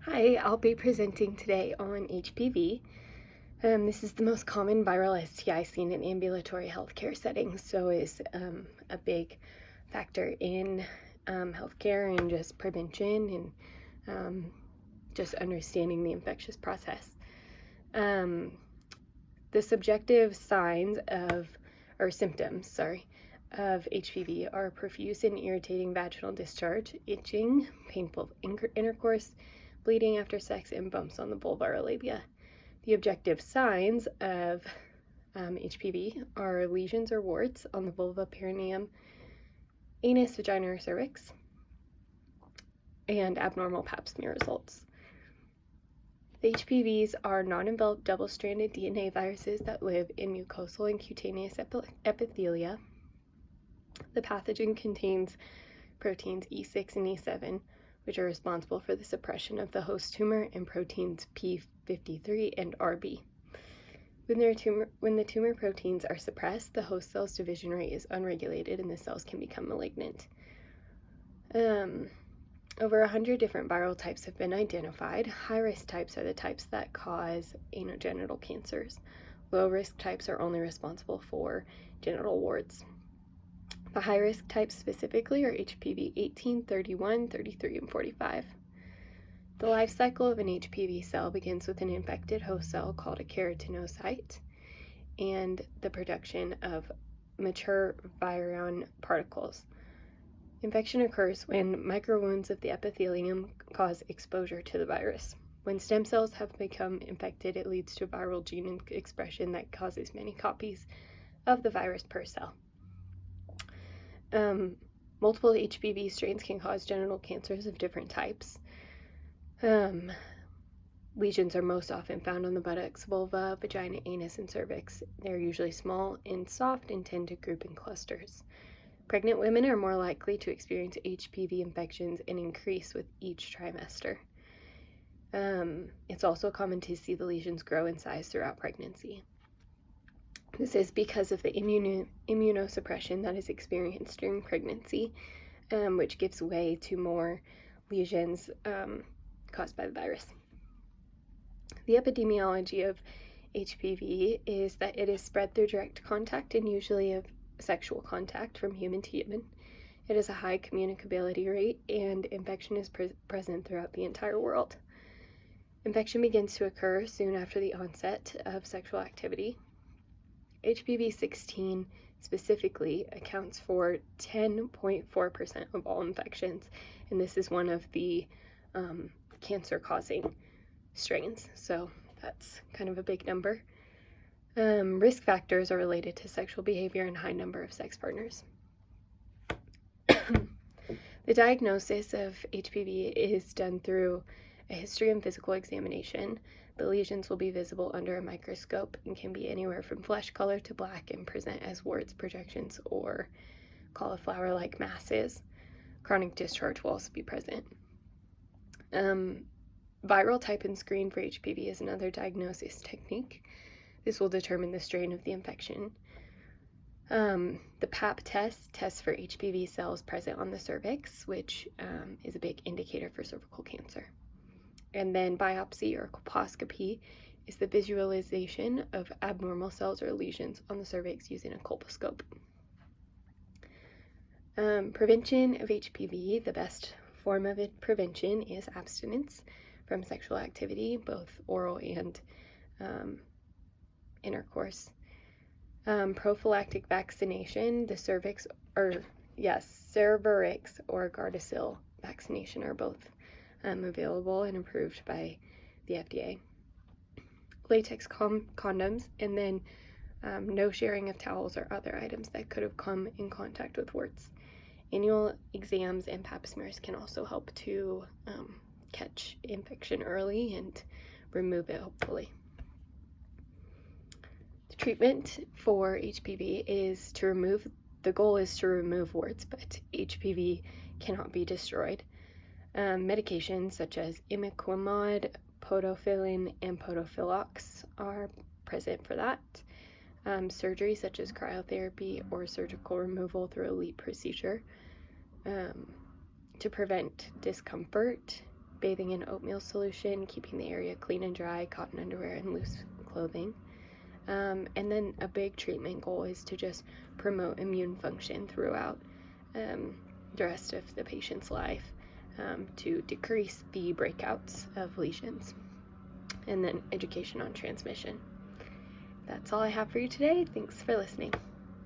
Hi, I'll be presenting today on HPV. This is the most common viral STI seen in ambulatory healthcare settings, so is a big factor in healthcare and just prevention and just understanding the infectious process. The subjective signs or symptoms, of HPV are profuse and irritating vaginal discharge, itching, painful intercourse, bleeding after sex, and bumps on the vulva or labia. The objective signs of HPV are lesions or warts on the vulva, perineum, anus, vagina, or cervix, and abnormal pap smear results. The HPVs are non-enveloped double-stranded DNA viruses that live in mucosal and cutaneous epithelia. The pathogen contains proteins E6 and E7, which are responsible for the suppression of the host tumor, and proteins P53 and RB. When the tumor proteins are suppressed, the host cell's division rate is unregulated and the cells can become malignant. Over 100 different viral types have been identified. High-risk types are the types that cause anogenital cancers. Low-risk types are only responsible for genital warts. The high-risk types specifically are HPV 18, 31, 33, and 45. The life cycle of an HPV cell begins with an infected host cell called a keratinocyte and the production of mature virion particles. Infection occurs when microwounds of the epithelium cause exposure to the virus. When stem cells have become infected, it leads to viral gene expression that causes many copies of the virus per cell. Multiple HPV strains can cause genital cancers of different types. Lesions are most often found on the buttocks, vulva, vagina, anus, and cervix. They're usually small and soft and tend to group in clusters. Pregnant women are more likely to experience HPV infections and increase with each trimester. It's also common to see the lesions grow in size throughout pregnancy. This is because of the immunosuppression that is experienced during pregnancy, which gives way to more lesions caused by the virus. The epidemiology of HPV is that it is spread through direct contact and usually of sexual contact from human to human. It has a high communicability rate and infection is present throughout the entire world. Infection begins to occur soon after the onset of sexual activity. HPV 16 specifically accounts for 10.4% of all infections, and this is one of the cancer-causing strains, so that's kind of a big number. Risk factors are related to sexual behavior and high number of sex partners. The diagnosis of HPV is done through a history and physical examination. The lesions will be visible under a microscope and can be anywhere from flesh color to black and present as warts, projections, or cauliflower-like masses. Chronic discharge will also be present. Viral type and screen for HPV is another diagnosis technique. This will determine the strain of the infection. The pap test tests for HPV cells present on the cervix, which is a big indicator for cervical cancer. And then biopsy or colposcopy is the visualization of abnormal cells or lesions on the cervix using a colposcope. Prevention of HPV, the best form of prevention is abstinence from sexual activity, both oral and intercourse. Prophylactic vaccination, the Cervarix or Gardasil vaccination are both available and approved by the FDA. Latex condoms, and then no sharing of towels or other items that could have come in contact with warts. Annual exams and pap smears can also help to catch infection early and remove it, hopefully. The treatment for HPV is the goal is to remove warts, but HPV cannot be destroyed. Medications such as imiquimod, podophyllin, and podophylox are present for that. Surgery such as cryotherapy or surgical removal through a LEEP procedure to prevent discomfort bathing in oatmeal solution, keeping the area clean and dry, cotton underwear, and loose clothing. And then a big treatment goal is to just promote immune function throughout the rest of the patient's life to decrease the breakouts of lesions. And then education on transmission. That's all I have for you today. Thanks for listening.